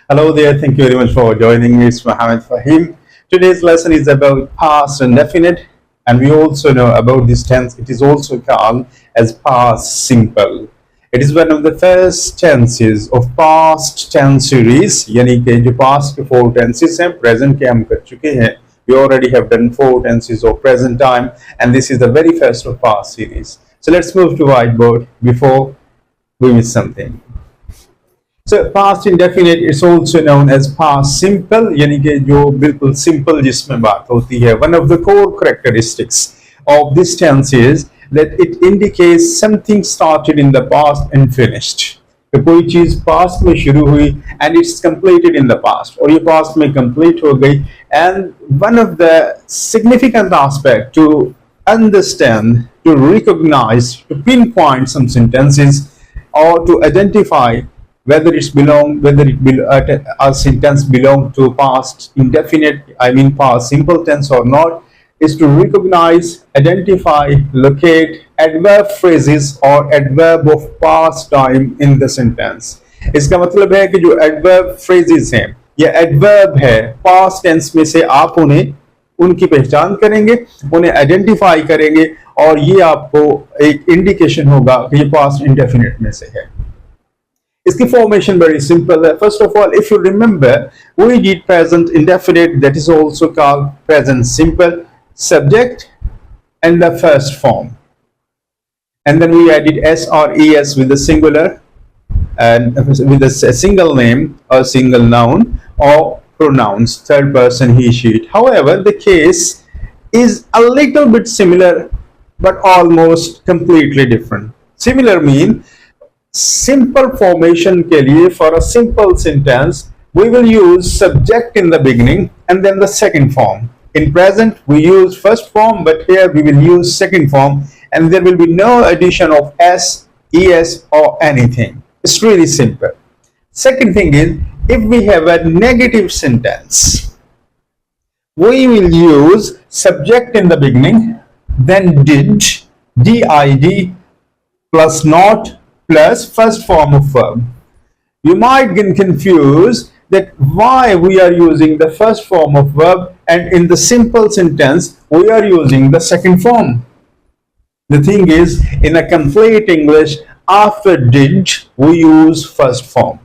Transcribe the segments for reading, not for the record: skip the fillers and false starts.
Hello there, thank you very much for joining me. It's Mohammed Fahim. Today's lesson is about past indefinite, and we also know about this tense. It is also called as past simple. It is one of the first tenses of past tense series, यानी कि जो past के 4 tenses हैं, present के हम कर चुके हैं. We already have done 4 tenses of present time, and this is the very first of past series. So let's move to whiteboard before we miss something. So past indefinite is also known as past simple, यानी कि जो बिल्कुल simple जिसमें बात होती है. One of the core characteristics of this tense is that it indicates something started in the past and finished. तो कोई चीज past में शुरू हुई and it's completed in the past, और ये past में complete हो गई. And one of the significant aspect to understand, to recognize, to pinpoint some sentences or to identify whether a sentence belong to past indefinite, I mean past simple tense or not, is to recognize, identify, locate adverb phrases or adverb of past time in the sentence. इसका मतलब है कि जो adverb phrases हैं या adverb है past tense में से आप उन्हें उनकी पहचान करेंगे, उन्हें आइडेंटिफाई करेंगे और ये आपको एक इंडिकेशन होगा कि ये पास्ट इंडेफिनिट में से है. इसकी formation very simple. First of all, if you remember, we did present indefinite, that is also called present simple, subject and the first form. And then we added s or es with the singular and with a single name or single noun or pronouns, third person, he, she, it. However, the case is a little bit similar but almost completely different. Similar mean simple formation के लिए for a simple sentence we will use subject in the beginning and then the second form. In present we use first form, but here we will use second form and there will be no addition of s, es or anything. It's really simple. Second thing is, if we have a negative sentence, we will use subject in the beginning, then did, plus not, plus first form of verb. You might get confused that why we are using the first form of verb and in the simple sentence we are using the second form. The thing is, in a complete English, after did we use first form.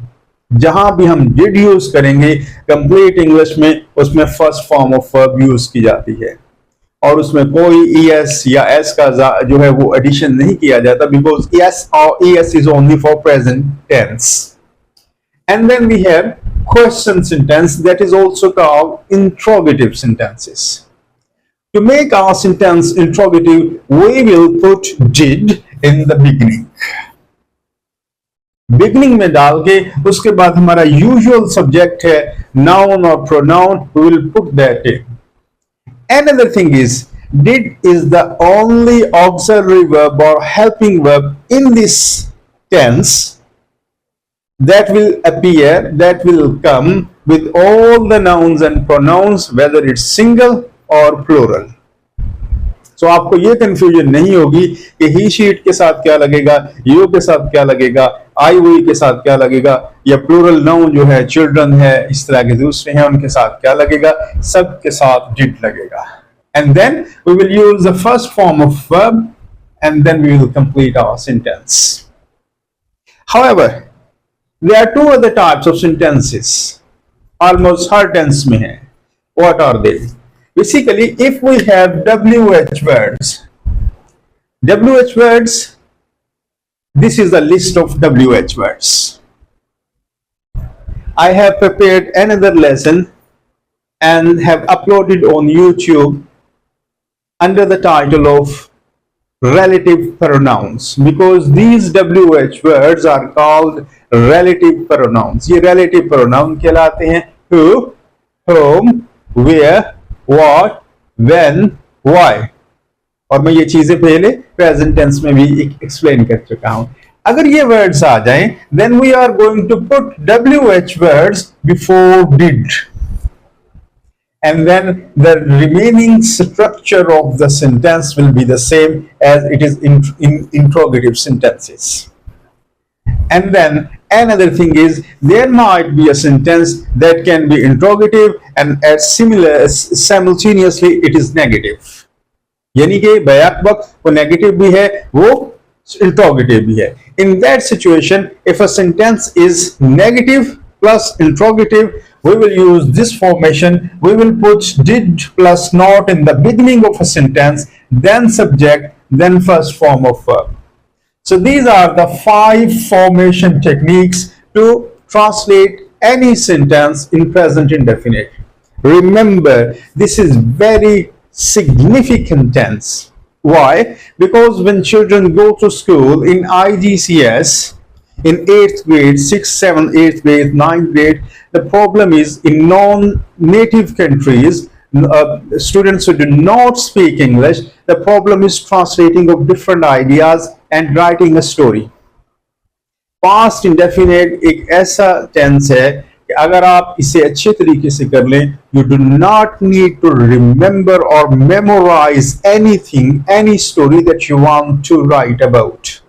जहां भी हम did use करेंगे complete English में, उसमें first form of verb use की जाती है और उसमें कोई es या s का जो है वो addition नहीं किया जाता, because es or es is only for present tense. And then we have question sentence, that is also called interrogative sentences. To make our sentence interrogative, we will put did in the beginning. Beginning में डाल के उसके बाद हमारा usual subject है noun or pronoun, we will put that in. Another thing is, did is the only auxiliary verb or helping verb in this tense that will appear, that will come with all the nouns and pronouns, whether it's single or plural. So आपको ये confusion नहीं होगी कि he, she, it के साथ क्या लगेगा, you के साथ क्या लगेगा, I, we के साथ क्या लगेगा, या plural noun जो है children है, इस तरह के दूसरे हैं उनके साथ क्या लगेगा, सब के साथ did लगेगा. And then we will use the first form of verb and then we will complete our sentence. However, there are two other types of sentences. Almost her tense में है. What are they? Basically, if we have WH words, this is the list of WH words. I have prepared another lesson and have uploaded on YouTube under the title of relative pronouns, because these WH words are called relative pronouns. ये relative pronoun कहलाते हैं who, whom, where, what, when, why. और मैं ये चीजें पहले present tense में भी explain कर चुका हूं. अगर ये words आ जाएं, then we are going to put WH words before did. And then the remaining structure of the sentence will be the same as it is in interrogative sentences. And then Another thing is there might be a sentence that can be interrogative and as similar simultaneously it is negative. यानी कि back वक्त वो negative भी है वो interrogative भी है. In that situation, if a sentence is negative plus interrogative, we will use this formation. We will put did plus not in the beginning of a sentence, then subject, then first form of verb. So these are the 5 formation techniques to translate any sentence in present indefinite. Remember, this is very significant tense. Why? Because when children go to school in IGCS, in 8th grade, 6th, 7th, 8th grade, 9th grade, the problem is in non-native countries, students who do not speak English, the problem is translating of different ideas and writing a story. Past indefinite एक ऐसा tense है कि अगर आप इसे अच्छे तरीके से कर लें, you do not need to remember or memorize anything, any story that you want to write about.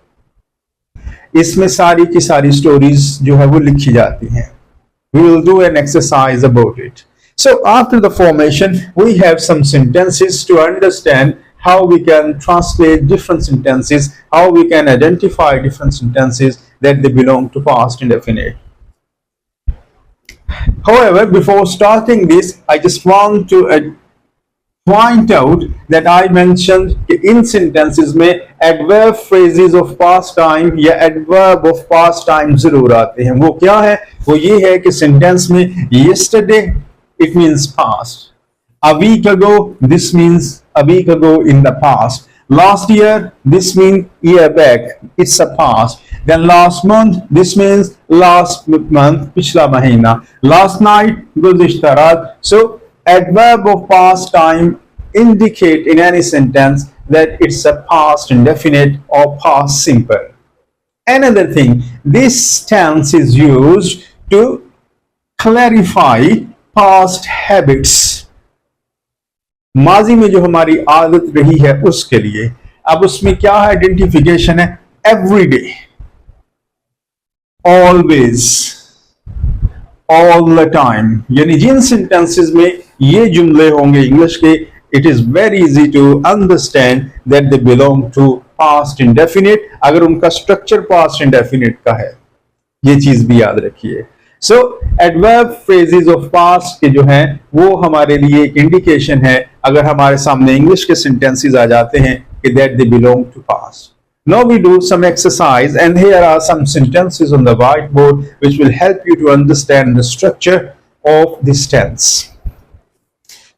इसमें सारी की सारी stories जो है वो लिखी जाती हैं. We will do an exercise about it. So after the formation, we have some sentences to understand how we can translate different sentences, how we can identify different sentences that they belong to past indefinite. However, before starting this, I just want to point out that I mentioned in sentences में adverb phrases of past time या adverb of past time जरूर आते हैं. वो क्या है? वो ये है कि sentence में yesterday it means past. A week ago, this means a week ago in the past. Last year, this means year back. It's a past. Then last month, this means last month, पिछला महीना. Last night, गुज़िश्ता रात. So, adverb of past time indicate in any sentence that it's a past indefinite or past simple. Another thing, this tense is used to clarify past habits. माजी में जो हमारी आदत रही है उसके लिए. अब उसमें क्या है? आइडेंटिफिकेशन है every day, always, all the time. यानी जिन सेंटेंसेस में ये जुमले होंगे इंग्लिश के, it is very easy to understand that they belong to past indefinite अगर उनका स्ट्रक्चर पास्ट इंडेफिनिट का है. ये चीज भी याद रखिए. सो एडवर्ब फ्रेजेस ऑफ पास्ट के जो हैं वो हमारे लिए एक इंडिकेशन है अगर हमारे सामने इंग्लिश के सेंटेंसेस आ जाते हैं कि that they belong to past. Now we do some exercise and here are some sentences on the whiteboard which will help you to understand the structure of this tense.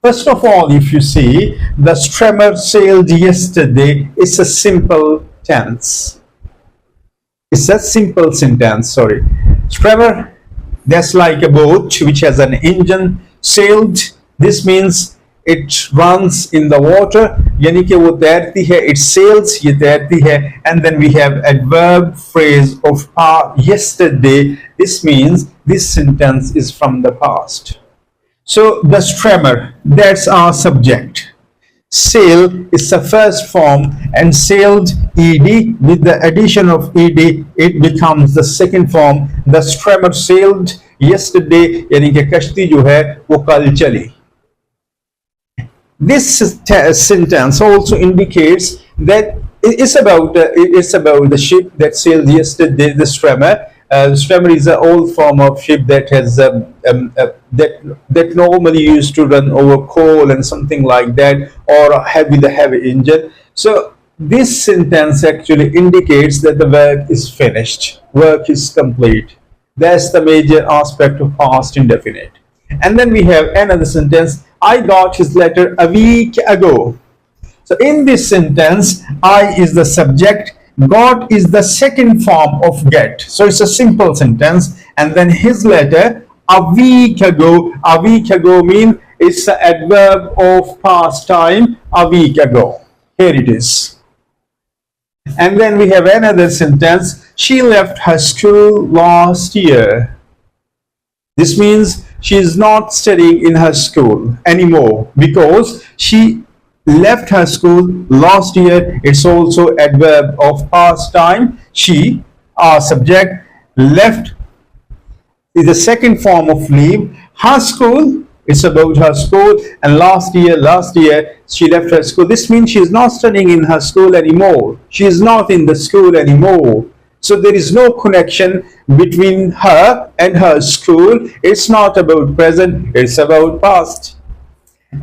First of all, if you see the streamer sailed yesterday, it's a simple tense. It's a simple sentence, sorry. Streamer, that's like a boat which has an engine. Sailed, this means it runs in the water, यानी कि वो तैरती है. It sails, ये तैरती है. And then we have adverb phrase of yesterday. This means this sentence is from the past. So the streamer, that's our subject. Sail is the first form and sailed ed, with the addition of ed it becomes the second form. The streamer sailed yesterday, यानी कि कश्ती जो है वो कल चली. This sentence also indicates that it's about the ship that sailed yesterday, the streamer. The streamer is an old form of ship that has that normally used to run over coal and something like that, or with a heavy engine. So this sentence actually indicates that the work is finished, work is complete. That's the major aspect of past indefinite. And then we have another sentence. I got his letter a week ago. So in this sentence, I is the subject, got is the second form of get. So it's a simple sentence. And then his letter a week ago. A week ago means it's the adverb of past time, a week ago. Here it is. And then we have another sentence. She left her school last year. This means she is not studying in her school anymore because she left her school last year. It's also adverb of past time. She, our subject, left is the second form of leave. Her school, it's about her school, and last year she left her school. This means she is not studying in her school anymore. She is not in the school anymore. So there is no connection between her and her school. It's not about present, it's about past.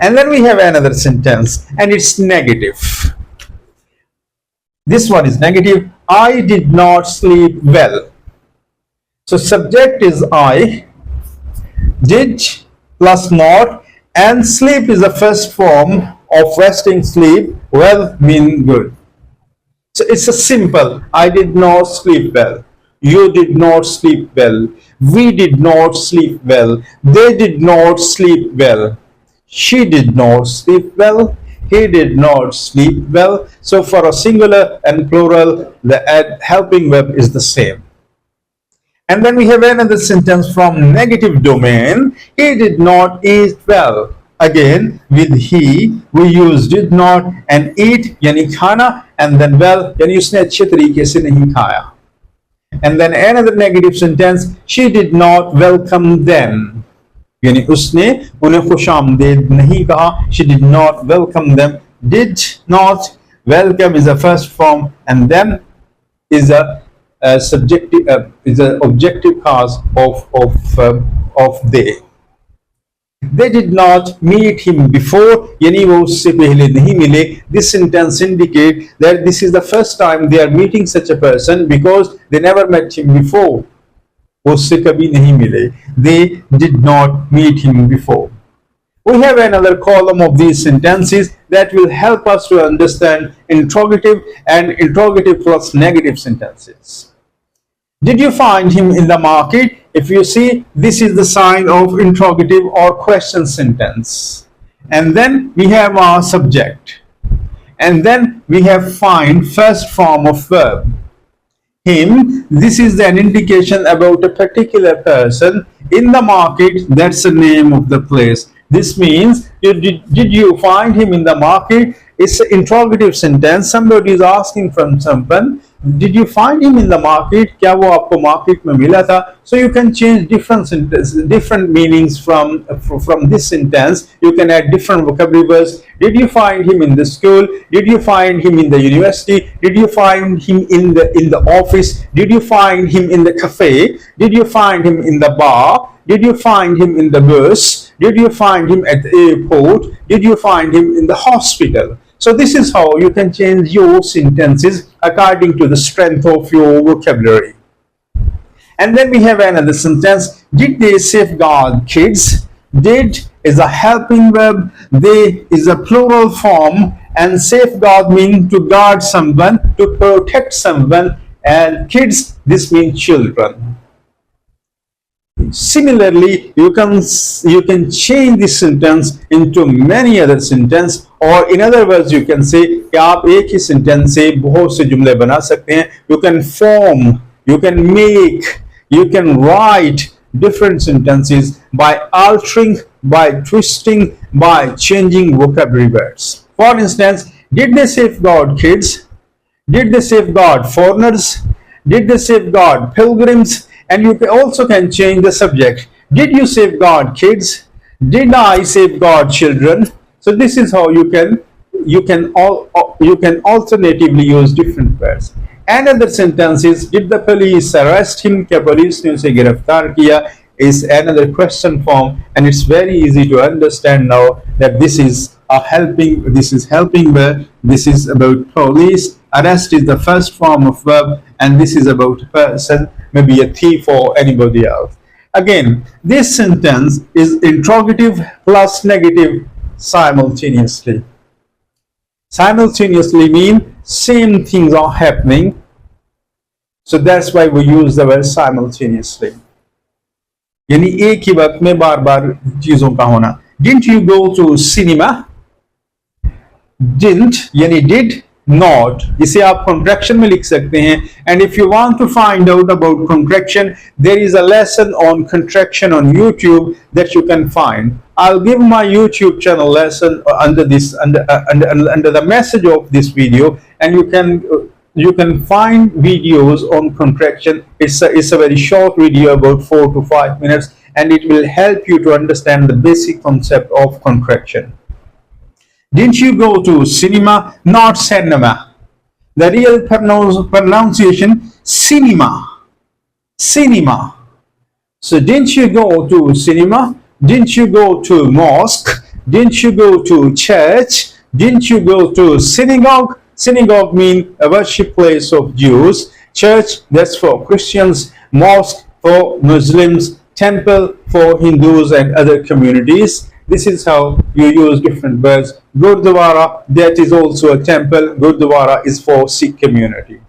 And then we have another sentence, and it's negative. This one is negative. I did not sleep well. So subject is I, did plus not, and sleep is the first form of resting. Sleep well mean good. So it's a simple, I did not sleep well, you did not sleep well, we did not sleep well, they did not sleep well, she did not sleep well, he did not sleep well. So for a singular and plural, the helping verb is the same. And then we have another sentence from negative domain. He did not eat well. Again, with he, we use did not, and eat यानी खाना, and then well यानी उसने अच्छे तरीके से नहीं खाया. And then another negative sentence, she did not welcome them. यानी उसने उन्हें खुशामदीद नहीं कहा. She did not welcome them. Did not welcome is the first form, and them is a subjective is an objective cause of they. They did not meet him before, यानी वो उससे पहले नहीं मिले. This sentence indicate that this is the first time they are meeting such a person because they never met him before. वो उससे कभी नहीं मिले. They did not meet him before. We have another column of these sentences that will help us to understand interrogative and interrogative plus negative sentences. Did you find him in the market? If you see, this is the sign of interrogative or question sentence. And then we have our subject. And then we have find, first form of verb. Him, this is an indication about a particular person. In the market, that's the name of the place. This means, did you find him in the market? It's an interrogative sentence. Somebody is asking from someone, did you find him in the market? क्या वो आपको market में मिला था? So you can change different sentences, different meanings from this sentence. You can add different vocabulary words. Did you find him in the school? Did you find him in the university? Did you find him in the office? Did you find him in the cafe? Did you find him in the bar? Did you find him in the bus? Did you find him at the airport? Did you find him in the hospital? So this is how you can change your sentences according to the strength of your vocabulary. And then we have another sentence. Did they safeguard kids? Did is a helping verb. They is a plural form. And safeguard means to guard someone, to protect someone. And kids, this means children. Similarly, you can change this sentence into many other sentences, or in other words, you can say कि आप एक ही sentence से बहुत से जुमले बना सकते हैं. You can form, you can make, you can write different sentences by altering, by twisting, by changing vocabulary words. For instance, did they safeguard kids? Did they safeguard foreigners? Did they safeguard pilgrims? And you also can change the subject. Did you safeguard kids? Did I safeguard children? So this is how you can alternatively use different words. Another sentence is, did the police arrest him? क्या police ने उसे गिरफ्तार किया? Is another question form, and it's very easy to understand now that this is helping verb. This is about police. Arrest is the first form of verb, and this is about a person, maybe a thief or anybody else. Again, this sentence is interrogative plus negative simultaneously. Simultaneously mean same things are happening. So that's why we use the word simultaneously. यानी एक ही वक्त में बार बार चीजों का होना. Didn't you go to cinema? Didn't यानी did not, इसे आप contraction में लिख सकते हैं. And if you want to find out about contraction, there is a lesson on contraction on YouTube that you can find. I'll give my YouTube channel lesson under the message of this video, and you can you can find videos on contraction. It's a very short video, about 4 to 5 minutes, and it will help you to understand the basic concept of contraction. Didn't you go to cinema? Not cinema. The real pronunciation, cinema. Cinema. So didn't you go to cinema? Didn't you go to mosque? Didn't you go to church? Didn't you go to synagogue? Synagogue means a worship place of Jews. Church, that's for Christians. Mosque for Muslims. Temple for Hindus and other communities. This is how you use different words. Gurdwara, that is also a temple. Gurdwara is for Sikh community.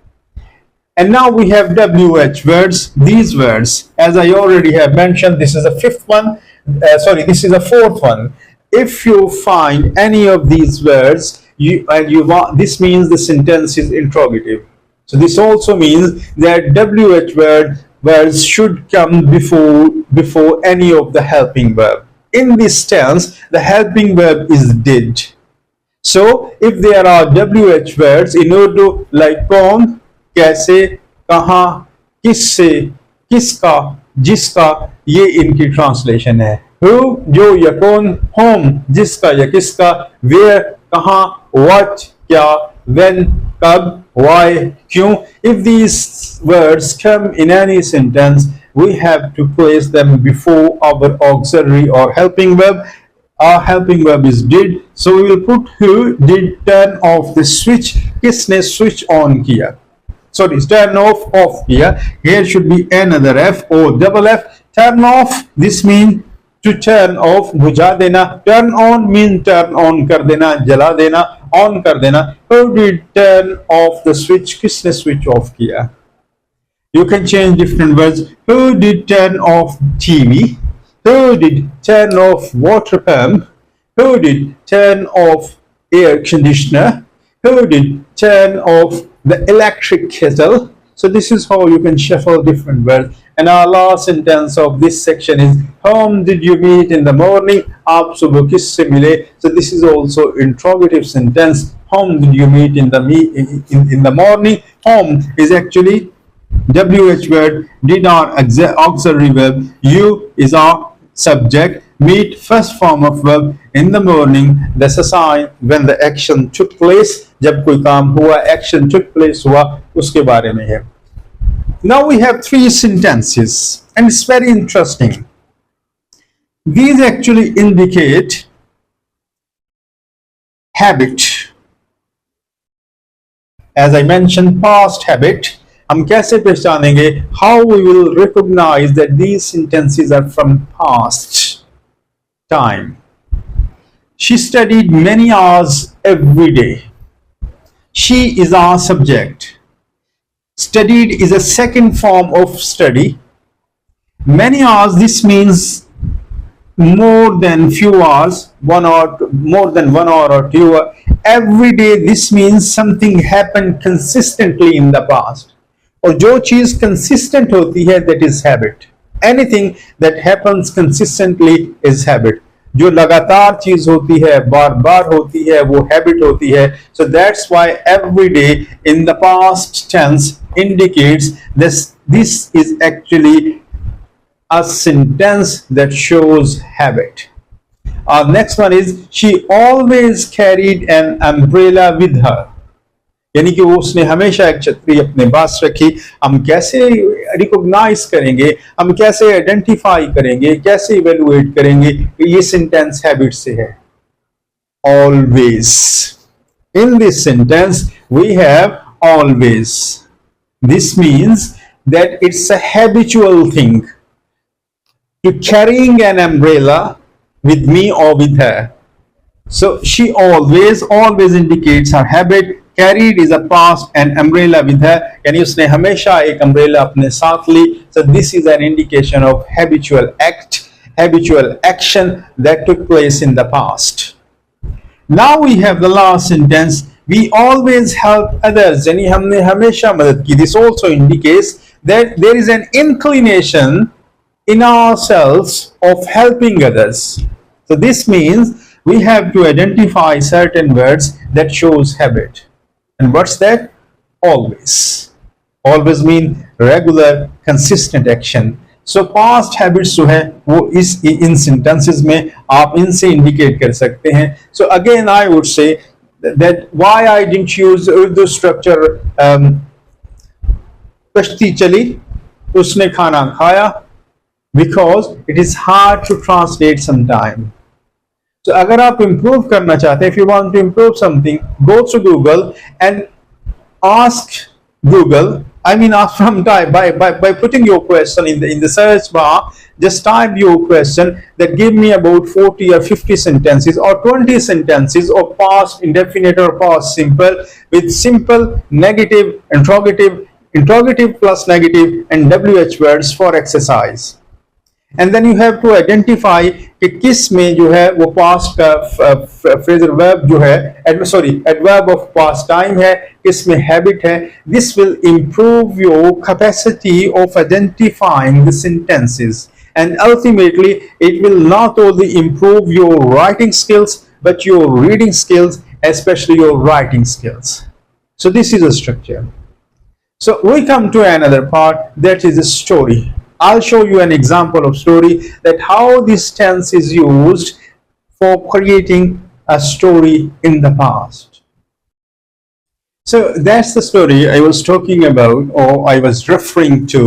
And now we have WH words. These words, as I already have mentioned, this is the fifth one. This is the fourth one. If you find any of these words, this means the sentence is interrogative. So this also means that WH words should come before any of the helping verb. In this tense, the helping verb is did. So if there are WH words in Urdu like kaun, कैसे, कहाँ, किससे, किसका, जिसका, ये इनकी translation है. Who, जो या कौन, whom, जिसका या किसका, where, कहाँ, what, क्या, when, कब, why, क्यों. If these words come in any sentence, we have to place them before our auxiliary or helping verb. Our helping verb is did, so we will put who did turn off the switch. किसने switch on किया. Sorry, turn off here. Here should be another F or double F. Turn off, this means to turn off, बुझा देना. Turn on means turn on कर देना, जला देना, on कर देना. Who did turn off the switch? किसने switch off किया? You can change different words. Who did turn off TV? Who did turn off water pump? Who did turn off air conditioner? Who did turn off the electric kettle? So this is how you can shuffle different words. And our last sentence of this section is, whom did you meet in the morning? Aap subah kisse mile? So this is also interrogative sentence. Whom did you meet in the morning? Whom is actually WH word, did our auxiliary verb, you is our subject, meet first form of verb, in the morning, that's a sign when the action took place. जब कोई काम हुआ, action took place हुआ, उसके बारे में है. Now we have 3 sentences, and it's very interesting. These actually indicate habit. As I mentioned, past habit. हम कैसे पहचानेंगे? How we will recognize that these sentences are from past time. She studied many hours every day. She is our subject. Studied is a second form of study. Many hours, this means more than few hours, 1 hour, more than 1 hour or 2 hours. Every day, this means something happened consistently in the past. और जो चीज consistent होती है, that is habit. Anything that happens consistently is habit. जो लगातार चीज होती है, बार बार होती है, वो habit होती है. So that's why every day in the past tense indicates this is actually a sentence that shows habit. Our next one is, she always carried an umbrella with her. यानी कि वो उसने हमेशा एक छतरी अपने पास रखी. हम कैसे रिकॉग्नाइज करेंगे, हम कैसे आइडेंटिफाई करेंगे, कैसे इवेलुएट करेंगे कि ये सेंटेंस हैबिट से है? Always. In this sentence we have always. This means that it's a habitual thing to carrying an umbrella with me or with her. So she always indicates her habit. Carried is a past, and umbrella with her, यानी उसने हमेशा एक umbrella अपने साथ ली. So this is an indication of habitual action that took place in the past. Now we have the last sentence. We always help others. यानी हमने हमेशा मदद की. This also indicates that there is an inclination in ourselves of helping others. So this means we have to identify certain words that shows habit. And what's that? always. Always mean regular consistent action. So past habits जो है वो इस इन sentences में आप इनसे indicate कर सकते हैं. So again I would say that why I didn't use Urdu structure. कश्ती चली, उसने खाना खाया, because it is hard to translate sometime. So अगर आप improve करना चाहते हैं, if you want to improve something, go to Google and ask Google. I mean, ask from time by putting your question in the search bar. Just type your question that give me about 40 or 50 sentences or 20 sentences of past indefinite or past simple with simple negative, interrogative plus negative and WH words for exercise. And then you have to identify कि किस में जो है वो past का phrasal verb जो है adverb of past time है, किस में habit है. This will improve your capacity of identifying the sentences, and ultimately it will not only improve your writing skills but your reading skills, especially your writing skills. So this is a structure. So we come to another part, that is a story. I'll show you an example of story, that how this tense is used for creating a story in the past. So that's the story I was talking about, or I was referring to.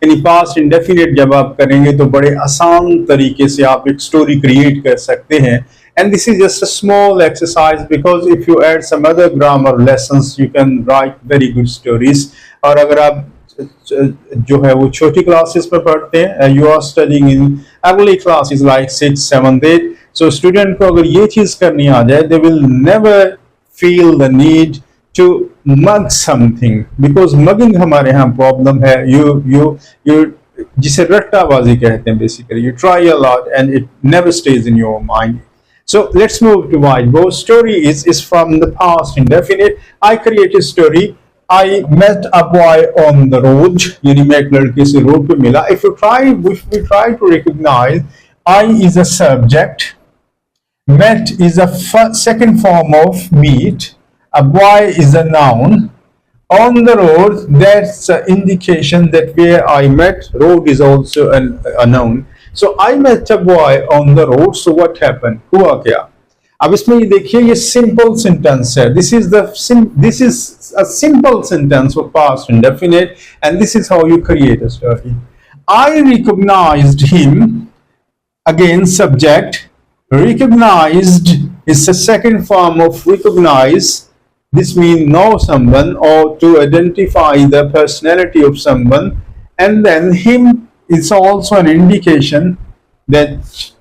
यानी past indefinite जब आप करेंगे तो बड़े आसान तरीके से आप एक story create कर सकते हैं. And this is just a small exercise, because if you add some other grammar lessons, you can write very good stories. और अगर आप जो है वो छोटी क्लासेस में पढ़ते हैं, you are studying in early classes like 6, 7, 8. So student को अगर ये चीज करनी आ जाए, they will never feel the need to mug something, because mugging हमारे यहाँ प्रॉब्लम है. यू जिसे रट्टाबाजी कहते हैं, basically you try a lot and it never stays in your mind. So let's move to whiteboard. Story is from the past indefinite. I create a story. I met a boy on the road. यानी मैं एक लड़के से road पे मिला. If we try to recognize, I is a subject, met is a second form of meet, a boy is a noun, on the road, that's an indication that where I met. Road is also a noun. So I met a boy on the road. So what happened? हुआ क्या? अब इसमें ये देखिए, ये simple sentence है. This is a simple sentence for past indefinite, and this is how you create a story. I recognized him. Again, subject. Recognized is the second form of recognize. This means know someone or to identify the personality of someone. And then him is also an indication that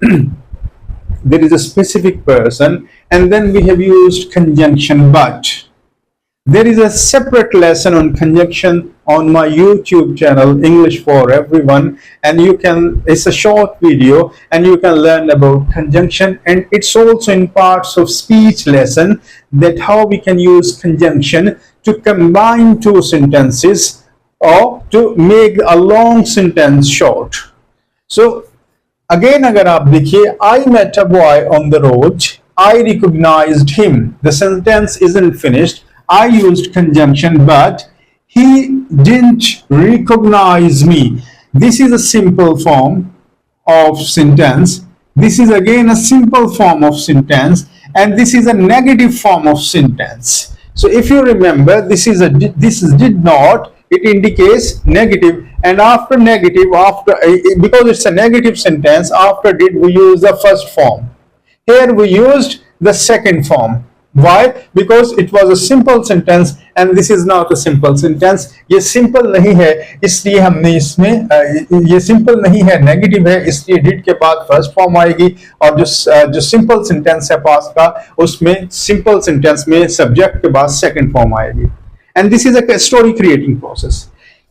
there is a specific person. And then we have used conjunction but. There is a separate lesson on conjunction on my YouTube channel, English for Everyone, and it's a short video, and you can learn about conjunction. And it's also in parts of speech lesson, that how we can use conjunction to combine two sentences or to make a long sentence short. So again, agar aap dekhiye, I met a boy on the road, I recognized him. The sentence isn't finished. I used conjunction, but he didn't recognize me. This is a simple form of sentence. This is again a simple form of sentence, and this is a negative form of sentence. So if you remember, this is did not. It indicates negative, and after negative, because it's a negative sentence, after did we use the first form. Here we used the second form. Why? Because it was a simple sentence, and this is not a simple sentence. ये simple नहीं है, इसलिए हमने इसमें ये simple नहीं है, negative है, इसलिए did के बाद first form आएगी, और जो simple sentence है past का, उसमें simple sentence में subject के बाद second form आएगी. And this is a story creating process.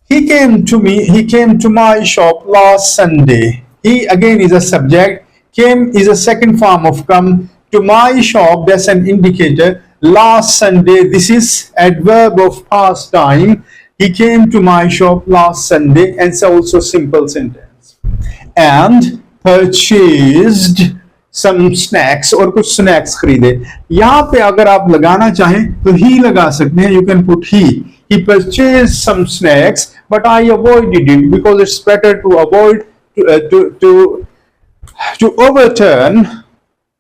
He came to my shop last Sunday. He again is a subject. Came is a second form of come. To my shop, that's an indicator. Last Sunday, this is adverb of past time. He came to my shop last Sunday, and it's also simple sentence. And purchased some snacks, और कुछ snacks खरीदे. यहाँ पे अगर आप लगाना चाहें तो he लगा सकते हैं. You can put he. he purchased some snacks, but I avoided it because it's better to avoid to overturn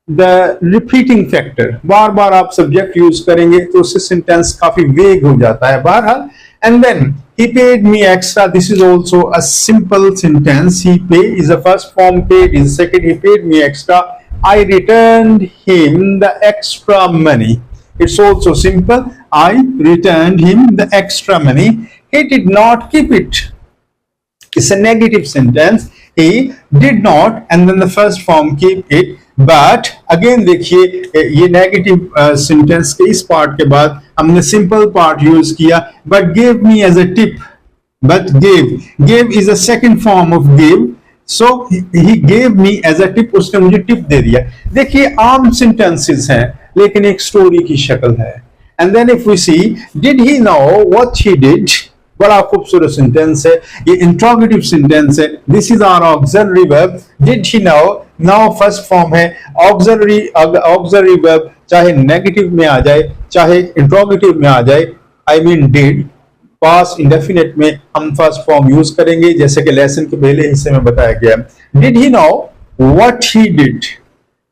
the repeating factor. बार बार आप सब्जेक्ट यूज करेंगे तो उससे सेंटेंस काफी वेग हो जाता है. बहरहाल, and then he paid me extra. This is also a simple sentence. He pay is the first form, paid is the second. He paid me extra. I returned him the extra money. It's also simple. I returned him the extra money. He did not keep it. It's a negative sentence. He did not, and then the first form keep it. But again देखिए ये negative sentence के इस part के बाद हमने simple part use किया. But gave me as a tip. But gave is a second form of give. So he gave me as a tip. उसने मुझे टिप दे दिया. देखिए आम सेंटेंसेस हैं लेकिन एक स्टोरी की शक्ल है. And then if we see, did he know what he did? बड़ा खूबसूरत सेंटेंस है. ये इंट्रोगेटिव सेंटेंस है. This is our auxiliary verb. Did he know. Know first form है. ऑक्सिलरी वर्ब चाहे नेगेटिव में आ जाए चाहे इंट्रोगेटिव में आ जाए, I mean did, past indefinite में हम फर्स्ट फॉर्म यूज करेंगे जैसे कि लेसन के पहले हिस्से में बताया गया. Did he now what he did.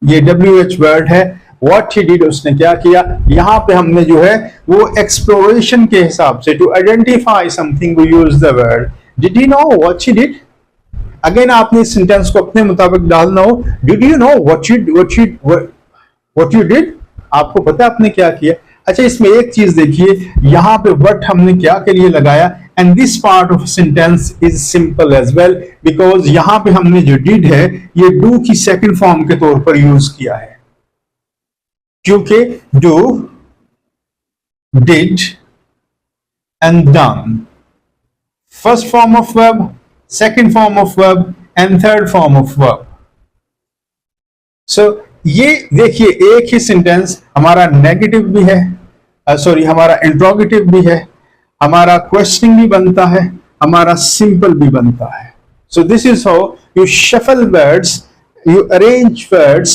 ये WH वर्ड है. What he did, उसने क्या किया. यहाँ पे हमने जो है वो एक्सप्लोरेशन के हिसाब से to identify something we use the word. Did he know what he did. Again आपने इस सेंटेंस को अपने मुताबिक डालना हो. Did you know what you did. आपको पता आपने क्या किया. अच्छा, इसमें एक चीज देखिए, यहाँ पे व्हाट हमने क्या के लिए लगाया. And this part of sentence is simple as well because यहाँ पे हमने जो डिड है ये डू की सेकेंड फॉर्म के तौर पर यूज किया है. क्योंकि do, did and done, first form of verb, second form of verb and third form of verb. So ये देखिए एक ही सेंटेंस हमारा नेगेटिव भी है, सॉरी हमारा इंट्रोगेटिव भी है, हमारा क्वेश्चनिंग भी बनता है, हमारा सिंपल भी बनता है. So this is how you shuffle words, you arrange words,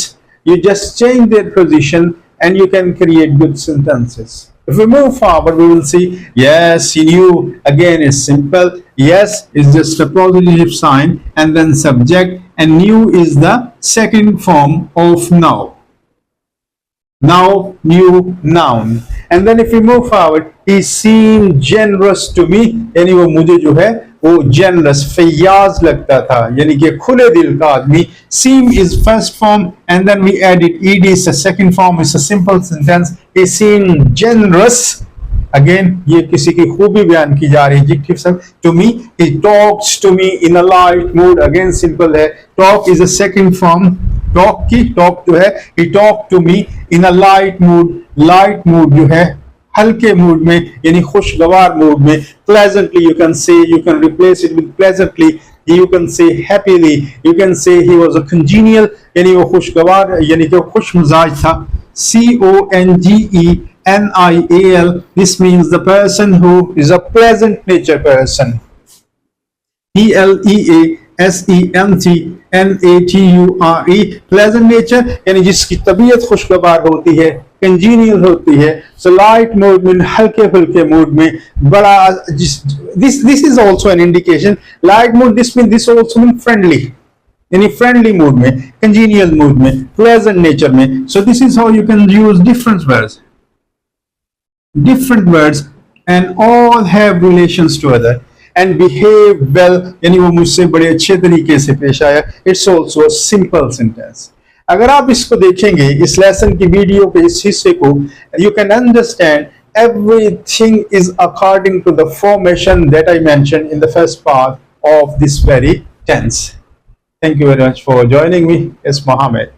you just change their position and you can create good sentences. If we move forward, we will see, yes, he knew. Again, it's simple. Yes is just a positive sign and then subject, and knew is the second form of now. Now, new, noun. And then if we move forward, he seemed generous to me. यानी वो मुझे जो है वो generous, Faiyaz लगता था, यानी कि खुले दिल का आदमी. Seem is first form and then we added ed is the second form. It's a simple sentence. He seemed generous. Again ये किसी की खूबी बयान की जा रही है. adjective सब. To me, he talks to me in a light mood. Again simple है. Talk is a second form. Talk की talk जो है, he talked to me in a light mood. Light mood जो है हल्के मूड में यानी खुशगवार मूड में. Pleasantly you can say, you can replace it with pleasantly. You can say happily. You can say he was a congenial, यानी वो खुशगवार यानी कि वो खुश मिजाज था. CONGENIAL. This means the person who is a pleasant nature person. PLEASENTNATURE. pleasant nature यानी जिसकी तबीयत खुशगवार होती है, कंजीनियल होती है. सो लाइट मूड में हल्के फुल्के मूड में बड़ा this is also an indication. Light mood this also mean friendly, यानी फ्रेंडली मूड में, कंजीनियल मूड में, प्लेजेंट नेचर में. So this is how you can use different words and all have relations to other. And behave well, यानी वो मुझसे बड़े अच्छे तरीके से पेश आया. It's also a simple sentence. अगर आप इसको देखेंगे, इस लेसन की वीडियो के इस हिस्से को, you can understand everything is according to the formation that I mentioned in the first part of this very tense. Thank you very much for joining me. It's Mohammed.